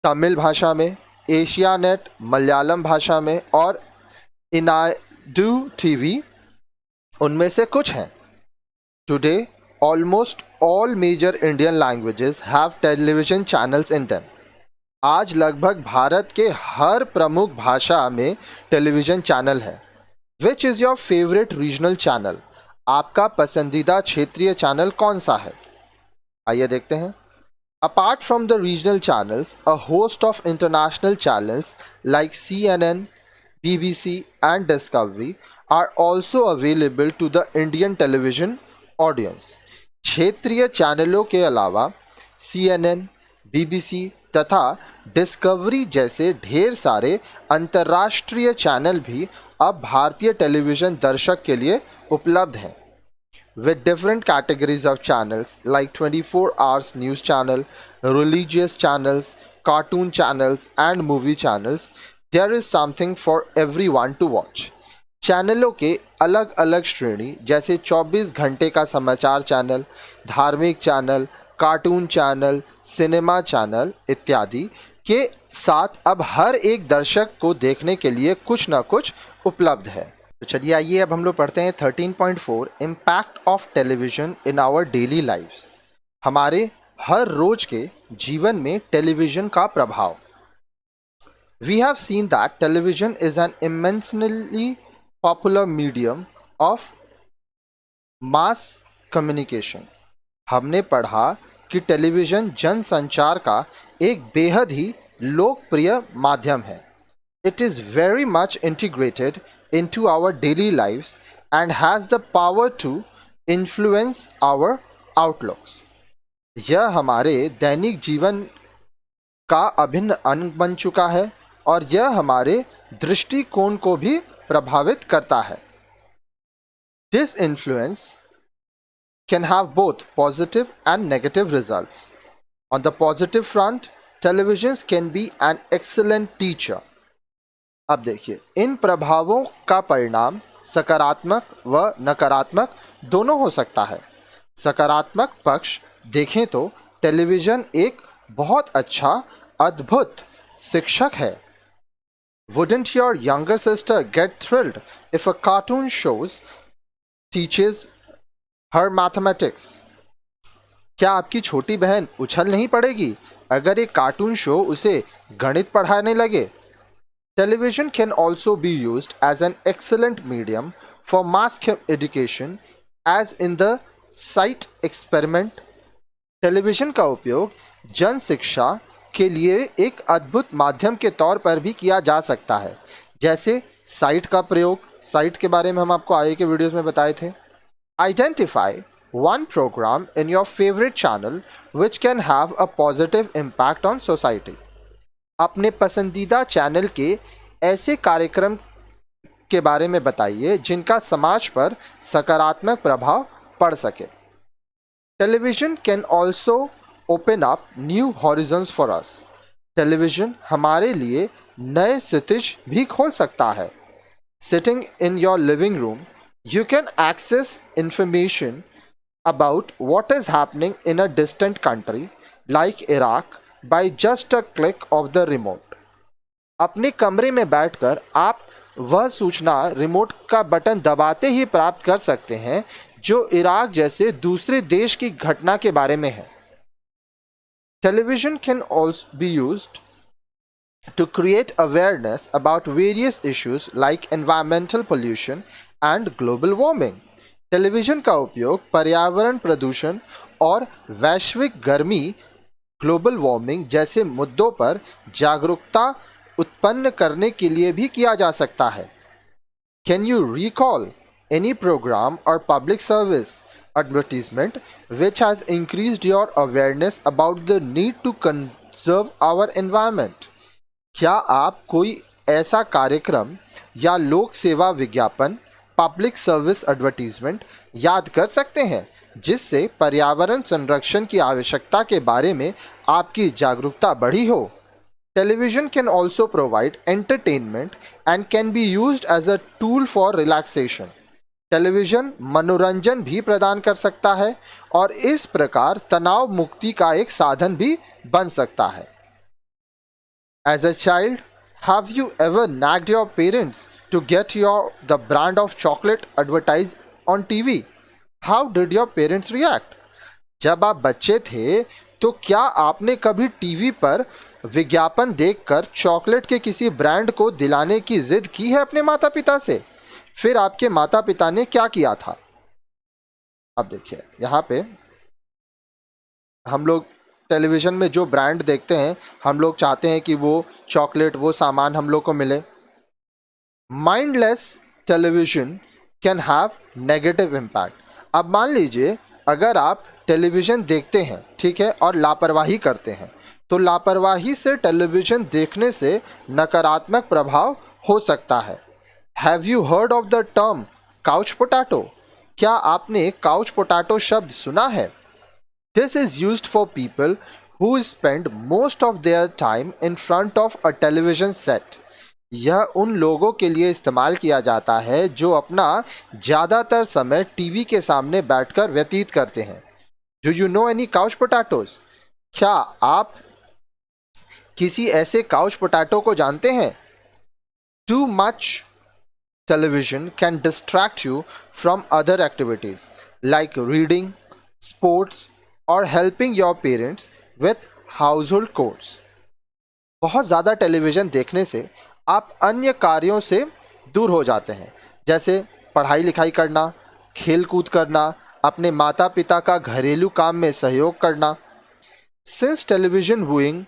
Tamil भाषा में, एशिया नेट मलयालम भाषा में और इनाडू टीवी उनमें से कुछ हैं. Today almost all major Indian languages have television channels in them. आज लगभग भारत के हर प्रमुख भाषा में टेलीविजन चैनल है. Which is your favourite regional channel? आपका पसंदीदा क्षेत्रीय चैनल कौन सा है? आइए देखते हैं. Apart from the regional channels, a host of international channels like CNN, BBC and Discovery are also available to the Indian television audience. क्षेत्रीय चैनलों के अलावा CNN, BBC तथा डिस्कवरी जैसे ढेर सारे अंतर्राष्ट्रीय चैनल भी अब भारतीय टेलीविज़न दर्शक के लिए उपलब्ध हैं. With different categories of channels like 24 hours news channel, religious channels, cartoon channels and movie channels, there is something for everyone to watch. चैनलों के अलग अलग श्रेणी जैसे 24 घंटे का समाचार चैनल, धार्मिक channel, cartoon channel, cinema channel इत्यादि के साथ अब हर एक दर्शक को देखने के लिए कुछ न कुछ उपलब्ध है. तो चलिए आइए अब हम लोग पढ़ते हैं 13.4 impact of television in our daily lives. हमारे हर रोज के जीवन में टेलीविज़न का प्रभाव. We have seen that television is an immensely popular medium of mass communication. हमने पढ़ा कि टेलीविज़न जनसंचार का एक बेहद ही लोकप्रिय माध्यम है. It is very much integrated into our daily lives and has the power to influence our outlooks. यह हमारे दैनिक जीवन का अभिन्न अंग बन चुका है और यह हमारे दृष्टिकोण को भी प्रभावित करता है. This influence can have both positive and negative results. On the positive front, televisions can be an excellent teacher. अब देखिए, इन प्रभावों का परिणाम सकारात्मक व नकारात्मक दोनों हो सकता है. सकारात्मक पक्ष देखें तो टेलीविज़न एक बहुत अच्छा अद्भुत शिक्षक है. Wouldn't your younger sister get thrilled if a cartoon shows teaches her mathematics? क्या आपकी छोटी बहन उछल नहीं पड़ेगी अगर एक कार्टून शो उसे गणित पढ़ाने लगे? Television can also be used as an excellent medium for mass education, as in the SITE experiment. Television का उपयोग जन शिक्षा के लिए एक अद्भुत माध्यम के तौर पर भी किया जा सकता है, जैसे साइट का प्रयोग. साइट के बारे में हम आपको आगे के वीडियोस में बताए थे. Identify one program in your favorite channel which can have a positive impact on society. अपने पसंदीदा चैनल के ऐसे कार्यक्रम के बारे में बताइए जिनका समाज पर सकारात्मक प्रभाव पड़ सके. Television can also open up new horizons for us. Television हमारे लिए नए क्षितिज भी खोल सकता है. Sitting in your living room, you can access information about what is happening in a distant country like Iraq by just a click of the remote. अपने कमरे में बैठकर आप वह सूचना रिमोट का बटन दबाते ही प्राप्त कर सकते हैं जो इराक जैसे दूसरे देश की घटना के बारे में है. Television can also be used to create awareness about various issues like environmental pollution and global warming. Television का उपयोग पर्यावरण प्रदूषण और वैश्विक गर्मी ग्लोबल वार्मिंग जैसे मुद्दों पर जागरूकता उत्पन्न करने के लिए भी किया जा सकता है. Can you recall any programme और public service advertisement which has increased your awareness about the need to conserve our environment? क्या आप कोई ऐसा कार्यक्रम या लोक सेवा विज्ञापन पब्लिक सर्विस एडवर्टीजमेंट याद कर सकते हैं जिससे पर्यावरण संरक्षण की आवश्यकता के बारे में आपकी जागरूकता बढ़ी हो? Television can also provide entertainment and can be used as a tool for relaxation. Television मनोरंजन भी प्रदान कर सकता है और इस प्रकार तनाव मुक्ति का एक साधन भी बन सकता है. As a child, have you ever nagged your parents to get the brand of chocolate advertised on TV? How did your parents react? जब आप बच्चे थे तो क्या आपने कभी टीवी पर विज्ञापन देखकर चॉकलेट के किसी ब्रांड को दिलाने की जिद की है अपने माता पिता से? फिर आपके माता पिता ने क्या किया था? अब देखिए यहाँ पे हम लोग टेलीविज़न में जो ब्रांड देखते हैं हम लोग चाहते हैं कि वो चॉकलेट वो सामान हम लोग को मिले. Mindless television can have negative impact. अब मान लीजिए अगर आप टेलीविज़न देखते हैं, ठीक है, और लापरवाही करते हैं तो लापरवाही से टेलीविज़न देखने से नकारात्मक प्रभाव हो सकता है. Have you heard of the term couch potato? क्या आपने काउच पोटैटो शब्द सुना है? This is used for people who spend most of their time in front of a television set. यह उन लोगों के लिए इस्तेमाल किया जाता है जो अपना ज़्यादातर समय टीवी के सामने बैठकर व्यतीत करते हैं. Do you know any couch potatoes? क्या आप किसी ऐसे काउच पोटैटो को जानते हैं? Too much television can distract you from other activities like reading, sports, और helping your parents with household course. बहुत ज़्यादा टेलीविज़न देखने से आप अन्य कार्यों से दूर हो जाते हैं जैसे पढ़ाई लिखाई करना, खेल कूद करना, अपने माता पिता का घरेलू काम में सहयोग करना. Since television viewing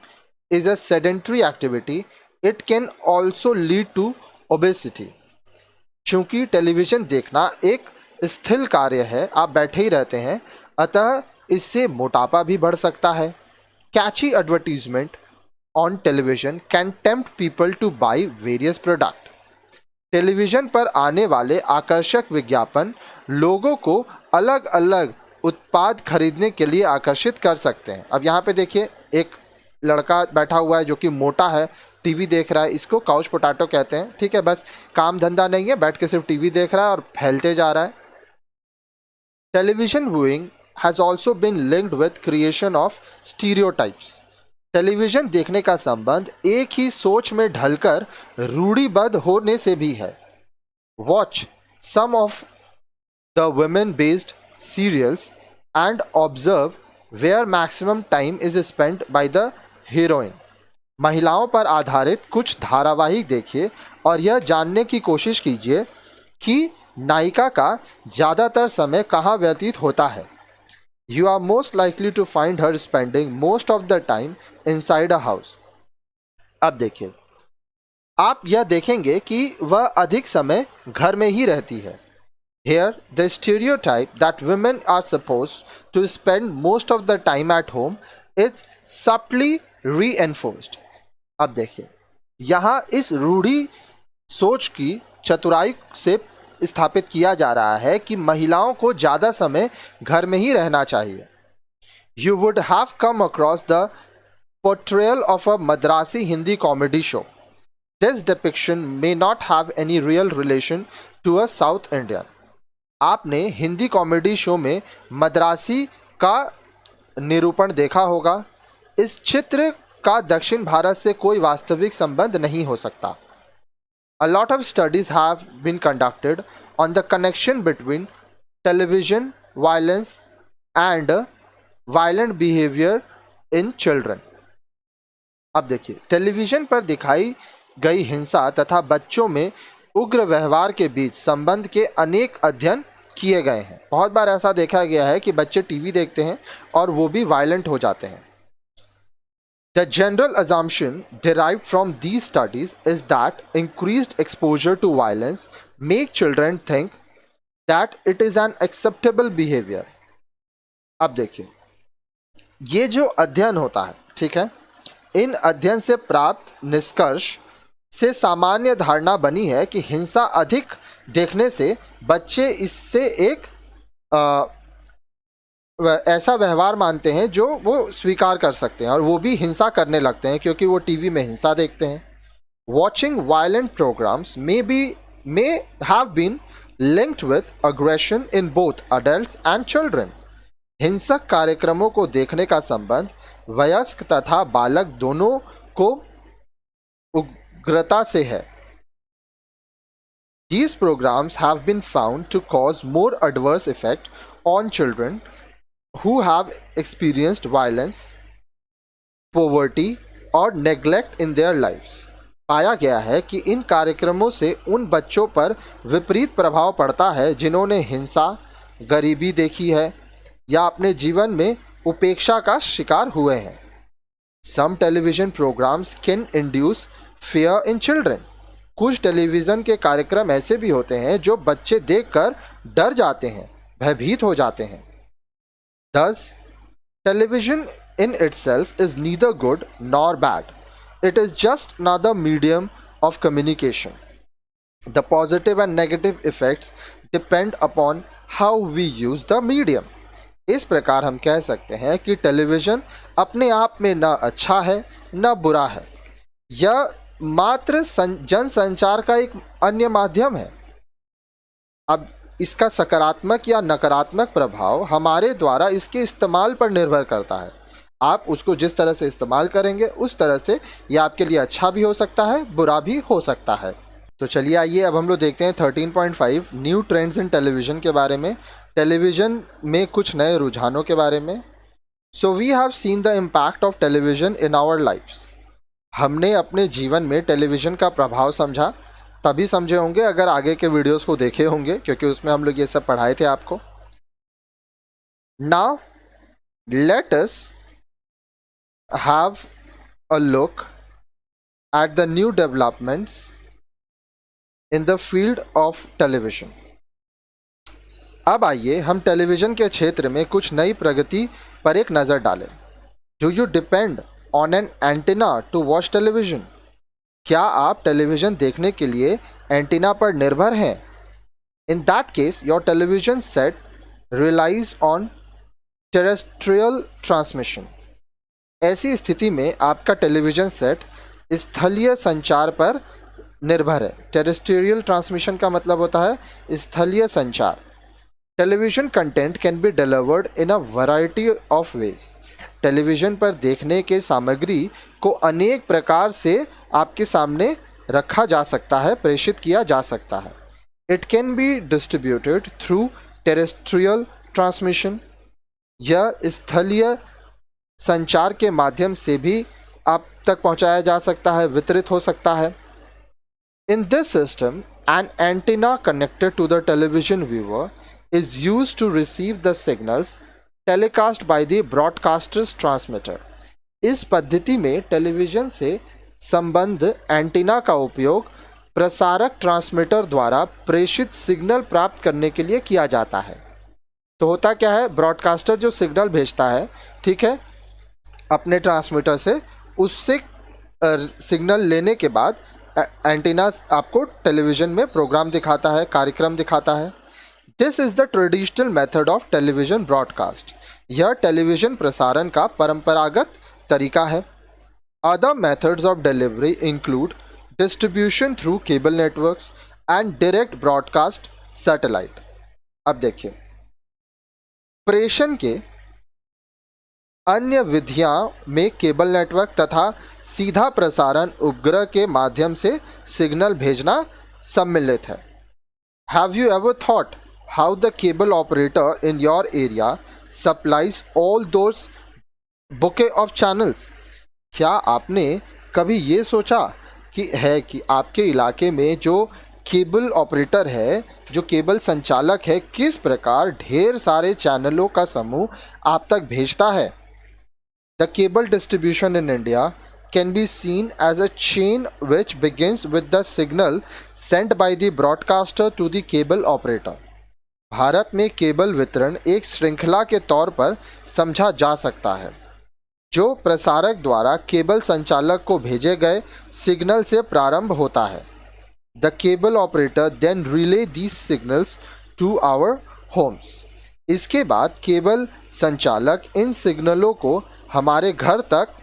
is a sedentary activity it can also lead to obesity. चूँकि टेलीविज़न देखना एक स्थिर कार्य है, आप बैठे ही रहते हैं, अतः इससे मोटापा भी बढ़ सकता है. Catchy advertisement on television can tempt people to buy various product. Television पर आने वाले आकर्षक विज्ञापन लोगों को अलग अलग उत्पाद खरीदने के लिए आकर्षित कर सकते हैं. अब यहाँ पे देखिए एक लड़का बैठा हुआ है जो कि मोटा है, टीवी देख रहा है. इसको काउच पोटैटो कहते हैं, ठीक है. बस काम धंधा नहीं है, बैठ के सिर्फ टीवी देख रहा है और फैलते जा रहा है. Television viewing has also been linked with creation of stereotypes. Television देखने का संबंध एक ही सोच में ढलकर रूढ़िबद्ध होने से भी है. Watch some of the women-based serials and observe where maximum time is spent by the heroine. महिलाओं पर आधारित कुछ धारावाहिक देखिए और यह जानने की कोशिश कीजिए कि नायिका का ज़्यादातर समय कहाँ व्यतीत होता है. You are most likely to find her spending most of the time inside a house. अब देखिए आप यह देखेंगे कि वह अधिक समय घर में ही रहती है. Here the stereotype that women are supposed to spend most of the time at home is subtly reinforced. अब देखिए यहाँ इस रूढ़ी सोच की चतुराई से स्थापित किया जा रहा है कि महिलाओं को ज़्यादा समय घर में ही रहना चाहिए. You would have come across the portrayal of a Madrasi Hindi comedy show. This depiction may not have any real relation to a South Indian. आपने हिंदी कॉमेडी शो में मद्रासी का निरूपण देखा होगा। इस चित्र का दक्षिण भारत से कोई वास्तविक संबंध नहीं हो सकता। A lot of studies have been conducted on the connection between television violence and violent behavior in children. अब देखिए, टेलीविजन पर दिखाई गई हिंसा तथा बच्चों में उग्र व्यवहार के बीच संबंध के अनेक अध्ययन किए गए हैं। बहुत बार ऐसा देखा गया है कि बच्चे टीवी देखते हैं और वो भी वायलेंट हो जाते हैं। The general assumption derived from these studies is that increased exposure to violence make children think that it is an acceptable behavior. अब देखिए, ये जो अध्ययन होता है, ठीक है, इन अध्ययन से प्राप्त निष्कर्ष से सामान्य धारणा बनी है कि हिंसा अधिक देखने से बच्चे इससे एक ऐसा व्यवहार मानते हैं जो वो स्वीकार कर सकते हैं और वो भी हिंसा करने लगते हैं क्योंकि वो टीवी में हिंसा देखते हैं। Watching violent programmes may have been linked with aggression in both adults and children. हिंसक कार्यक्रमों को देखने का संबंध वयस्क तथा बालक दोनों को उग्रता से है। These programs have been found to cause more adverse effect on children who have experienced violence, poverty और neglect in their lives. पाया गया है कि इन कार्यक्रमों से उन बच्चों पर विपरीत प्रभाव पड़ता है जिन्होंने हिंसा, गरीबी देखी है या अपने जीवन में उपेक्षा का शिकार हुए हैं। Some television programs can induce fear in children. कुछ टेलीविज़न के कार्यक्रम ऐसे भी होते हैं जो बच्चे देखकर डर जाते हैं, भयभीत हो जाते हैं। Thus, television in itself is neither good nor bad. It is just another medium of communication. The positive and negative effects depend upon how we use the medium. इस प्रकार हम कह सकते हैं कि टेलीविज़न अपने आप में न अच्छा है न बुरा है, यह मात्र जनसंचार का एक अन्य माध्यम है। अब इसका सकारात्मक या नकारात्मक प्रभाव हमारे द्वारा इसके इस्तेमाल पर निर्भर करता है। आप उसको जिस तरह से इस्तेमाल करेंगे उस तरह से यह आपके लिए अच्छा भी हो सकता है, बुरा भी हो सकता है। तो चलिए आइए अब हम लोग देखते हैं 13.5 न्यू ट्रेंड्स इन टेलीविज़न के बारे में, टेलीविज़न में कुछ नए रुझानों के बारे में। So we have seen the impact of television in our lifes. हमने अपने जीवन में टेलीविज़न का प्रभाव समझा, तभी समझे होंगे अगर आगे के वीडियोस को देखे होंगे, क्योंकि उसमें हम लोग ये सब पढ़ाए थे आपको। Now let us have a look at the new developments in the field of television. अब आइए हम टेलीविज़न के क्षेत्र में कुछ नई प्रगति पर एक नज़र डालें। Do you depend on an antenna to watch television? क्या आप टेलीविज़न देखने के लिए एंटीना पर निर्भर हैं? In that case your television set relies on terrestrial transmission. ऐसी स्थिति में आपका टेलीविज़न सेट स्थलीय संचार पर निर्भर है। टेरेस्ट्रियल ट्रांसमिशन का मतलब होता है स्थलीय संचार। Television content can be delivered in a variety of ways. Television पर देखने के सामग्री को अनेक प्रकार से आपके सामने रखा जा सकता है, प्रेषित किया जा सकता है। It can be distributed through terrestrial transmission. यह स्थलीय संचार के माध्यम से भी आप तक पहुंचाया जा सकता है, वितरित हो सकता है। In this system an antenna connected to the television viewer is used to receive the signals telecast by the broadcaster's transmitter. इस पद्धति में टेलीविज़न से संबंध एंटीना का उपयोग प्रसारक ट्रांसमीटर द्वारा प्रेषित सिग्नल प्राप्त करने के लिए किया जाता है। तो होता क्या है, ब्रॉडकास्टर जो सिग्नल भेजता है, ठीक है, अपने ट्रांसमीटर से, उससे सिग्नल लेने के बाद एंटीना आपको टेलीविज़न में प्रोग्राम दिखाता है, कार्यक्रम दिखाता है। This is the traditional method of television broadcast. यह टेलीविज़न प्रसारण का परंपरागत तरीका है। Other methods of delivery include distribution through cable networks and direct broadcast satellite. अब देखिए, प्रेषण के अन्य विधियां में केबल नेटवर्क तथा सीधा प्रसारण उपग्रह के माध्यम से सिग्नल भेजना सम्मिलित है। Have you ever thought how the cable operator in your area supplies all those bouquet of channels? क्या आपने कभी ये सोचा कि आपके इलाके में जो केबल ऑपरेटर है, जो केबल संचालक है, किस प्रकार ढेर सारे चैनलों का समूह आप तक भेजता है? The cable distribution in India can be seen as a chain which begins with the signal sent by the broadcaster to the cable operator. Bharat में केबल वितरण एक श्रृंखला के तौर पर समझा जा सकता है जो प्रसारक द्वारा केबल संचालक को भेजे गए सिग्नल से प्रारंभ होता है। The cable operator then relay these signals to our homes. इसके बाद केबल संचालक इन सिग्नलों को हमारे घर तक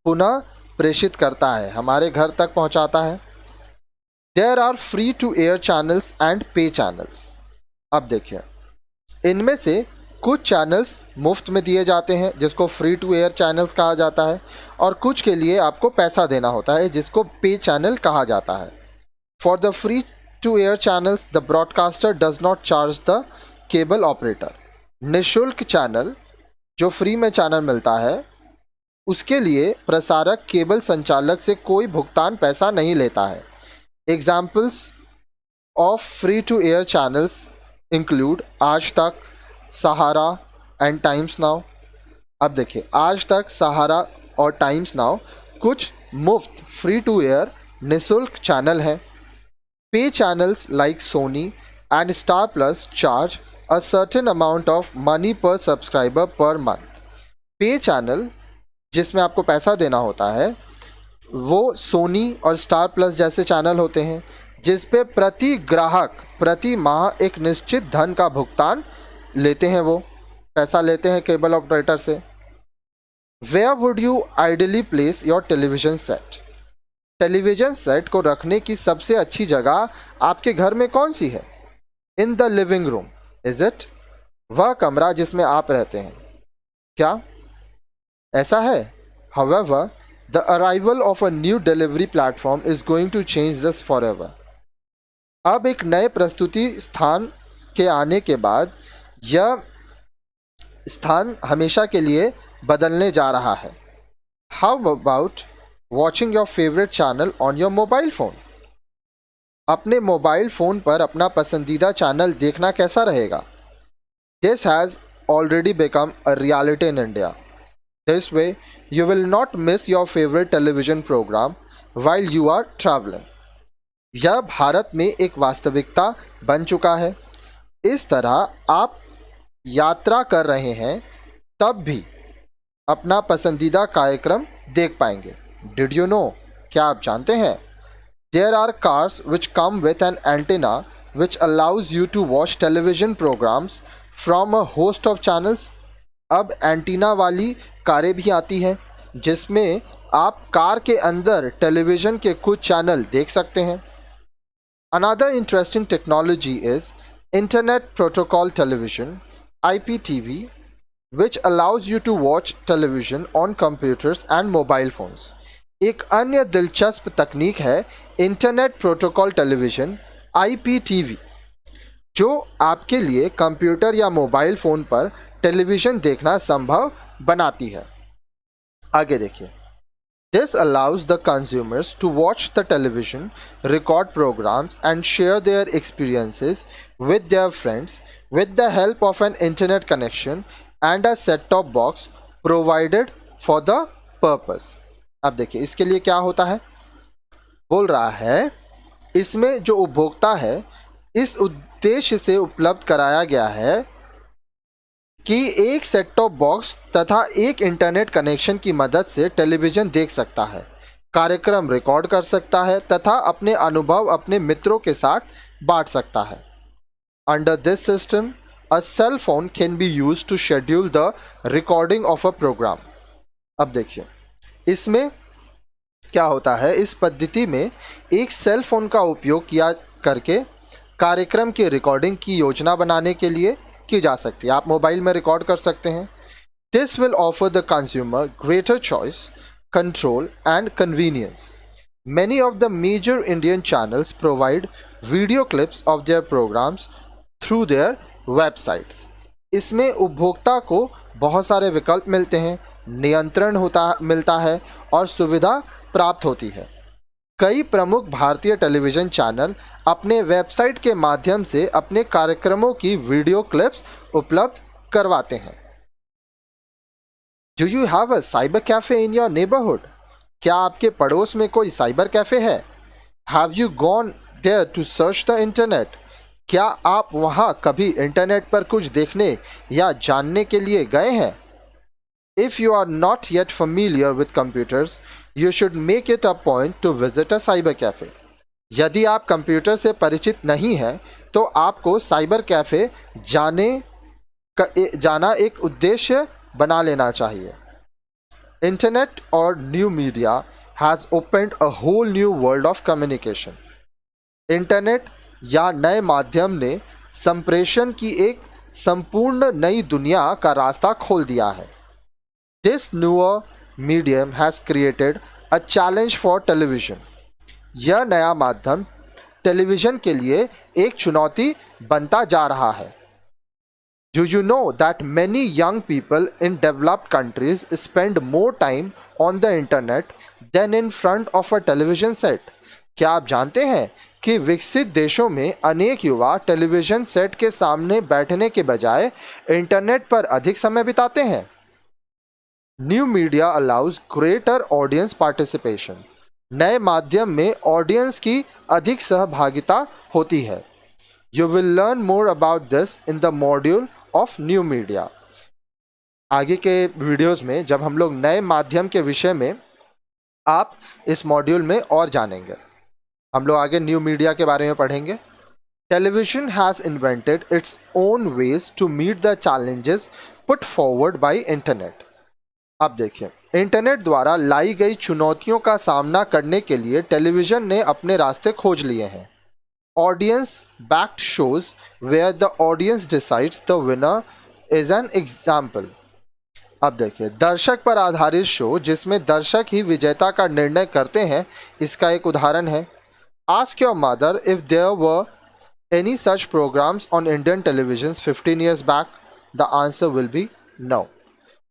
पुनः प्रेषित करता है, हमारे घर तक पहुंचाता है। There are free to air channels and pay channels. अब देखिए, इनमें से कुछ चैनल्स मुफ्त में दिए जाते हैं जिसको फ्री टू एयर चैनल्स कहा जाता है, और कुछ के लिए आपको पैसा देना होता है जिसको पे चैनल कहा जाता है। For the free to air channels the broadcaster does not charge the cable operator. निःशुल्क चैनल, जो फ्री में चैनल मिलता है, उसके लिए प्रसारक केबल संचालक से कोई भुगतान पैसा नहीं लेता है। Examples of free to air channels include Aaj Tak, Sahara and times now. अब देखिए, आज तक, सहारा और टाइम्स नाउ कुछ मुफ्त फ्री टू एयर निःशुल्क चैनल हैं। पे channels like Sony and star plus charge a certain amount of money per subscriber per month. पे चैनल, जिसमें आपको पैसा देना होता है, वो सोनी और स्टार प्लस जैसे चैनल होते हैं जिस पे प्रति ग्राहक प्रति माह एक निश्चित धन का भुगतान लेते हैं, वो पैसा लेते हैं केबल ऑपरेटर से। Where would you ideally place your television set? Television set को रखने की सबसे अच्छी जगह आपके घर में कौन सी है? In the living room. Is it? वह कमरा जिसमें आप रहते हैं, क्या ऐसा है? However, the arrival of a new delivery platform is going to change this forever. अब एक नए प्रस्तुति स्थान के आने के बाद यह स्थान हमेशा के लिए बदलने जा रहा है। How about watching your favorite channel on your mobile phone? अपने मोबाइल फ़ोन पर अपना पसंदीदा चैनल देखना कैसा रहेगा? This has already become a reality in India. This way, you will not miss your favorite television program while you are traveling. यह भारत में एक वास्तविकता बन चुका है। इस तरह आप यात्रा कर रहे हैं तब भी अपना पसंदीदा कार्यक्रम देख पाएंगे। Did you know? क्या आप जानते हैं? There are cars which come with an antenna which allows you to watch television programs from a host of channels. अब एंटीना वाली कारें भी आती हैं जिसमें आप कार के अंदर टेलीविज़न के कुछ चैनल देख सकते हैं। Another interesting technology is Internet Protocol Television (IPTV), which allows you to watch television on computers and mobile phones. एक अन्य दिलचस्प तकनीक है इंटरनेट प्रोटोकॉल टेलीविज़न (IPTV), जो आपके लिए कंप्यूटर या मोबाइल फ़ोन पर टेलीविज़न देखना संभव बनाती है। आगे देखिए, This allows the consumers to watch the television, record programs and share their experiences with their friends with the help of an internet connection and a set-top box provided for the purpose. अब देखिए, इसके लिए क्या होता है? बोल रहा है इसमें जो उपभोक्ता है इस उद्देश्य से उपलब्ध कराया गया है कि एक सेट टॉप बॉक्स तथा एक इंटरनेट कनेक्शन की मदद से टेलीविज़न देख सकता है, कार्यक्रम रिकॉर्ड कर सकता है तथा अपने अनुभव अपने मित्रों के साथ बांट सकता है। Under this system a cell phone can be used to schedule the recording of a programme. अब देखिए, इसमें क्या होता है, इस पद्धति में एक सेल फोन का उपयोग किया करके कार्यक्रम की रिकॉर्डिंग की योजना बनाने के लिए की जा सकती है। आप मोबाइल में रिकॉर्ड कर सकते हैं। This will offer the consumer greater choice, control and convenience. Many of the major Indian channels provide video clips of their programs through their websites. इसमें उपभोक्ता को बहुत सारे विकल्प मिलते हैं, नियंत्रण मिलता है और सुविधा प्राप्त होती है। कई प्रमुख भारतीय टेलीविज़न चैनल अपने वेबसाइट के माध्यम से अपने कार्यक्रमों की वीडियो क्लिप्स उपलब्ध करवाते हैं। Do you have a cyber cafe in your neighborhood? क्या आपके पड़ोस में कोई साइबर कैफ़े है? Have you gone there to search the internet? क्या आप वहाँ कभी इंटरनेट पर कुछ देखने या जानने के लिए गए हैं? If you are not yet familiar with computers, you should make it a point to visit a cyber cafe. यदि आप कंप्यूटर से परिचित नहीं हैं, तो आपको साइबर कैफ़े जाना एक उद्देश्य बना लेना चाहिए। Internet or new media has opened a whole new world of communication. Internet या नए माध्यम ने संप्रेषण की एक संपूर्ण नई दुनिया का रास्ता खोल दिया है। This newer medium has created a challenge for television. यह नया माध्यम टेलीविज़न के लिए एक चुनौती बनता जा रहा है। Do you know that many young people in developed countries spend more time on the internet than in front of a television set? क्या आप जानते हैं कि विकसित देशों में अनेक युवा टेलीविज़न सेट के सामने बैठने के बजाय इंटरनेट पर अधिक समय बिताते हैं? New media allows greater audience participation. नए माध्यम में ऑडियंस की अधिक सहभागिता होती है। You will learn more about this in the module of new media. आगे के वीडियोस में जब हम लोग नए माध्यम के विषय में आप इस मॉड्यूल में और जानेंगे। हम लोग आगे न्यू मीडिया के बारे में पढ़ेंगे। Television has invented its own ways to meet the challenges put forward by internet. अब देखिए, इंटरनेट द्वारा लाई गई चुनौतियों का सामना करने के लिए टेलीविज़न ने अपने रास्ते खोज लिए हैं। Audience backed shows where the audience decides the winner is an example. अब देखिए, दर्शक पर आधारित शो जिसमें दर्शक ही विजेता का निर्णय करते हैं, इसका एक उदाहरण है। Ask your mother if there were any such programs on Indian television 15 years back. The answer will be no.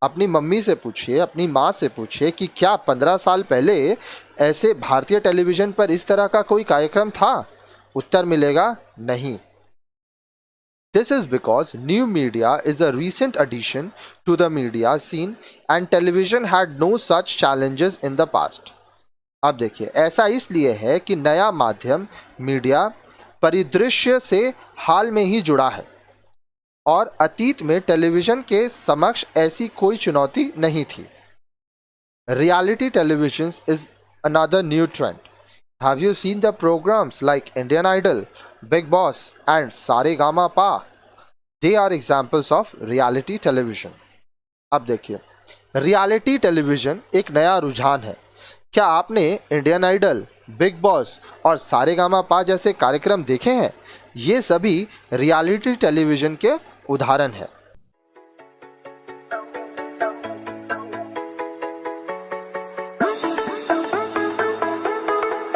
अपनी मम्मी से पूछिए, अपनी माँ से पूछिए कि क्या 15 साल पहले ऐसे भारतीय टेलीविज़न पर इस तरह का कोई कार्यक्रम था? उत्तर मिलेगा नहीं। This is because new media is a recent addition to the media scene and television had no such challenges in the past. अब देखिए, ऐसा इसलिए है कि नया माध्यम मीडिया परिदृश्य से हाल में ही जुड़ा है और अतीत में टेलीविज़न के समक्ष ऐसी कोई चुनौती नहीं थी। Reality television is another new trend. Have you seen the programs like Indian Idol, Big Boss and Saregama-pa? They are examples of reality television. अब देखिए, रियलिटी टेलीविज़न एक नया रुझान है। क्या आपने इंडियन आइडल, बिग बॉस और सारेगामा-पा जैसे कार्यक्रम देखे हैं? ये सभी रियलिटी टेलीविज़न के उदाहरण हैं।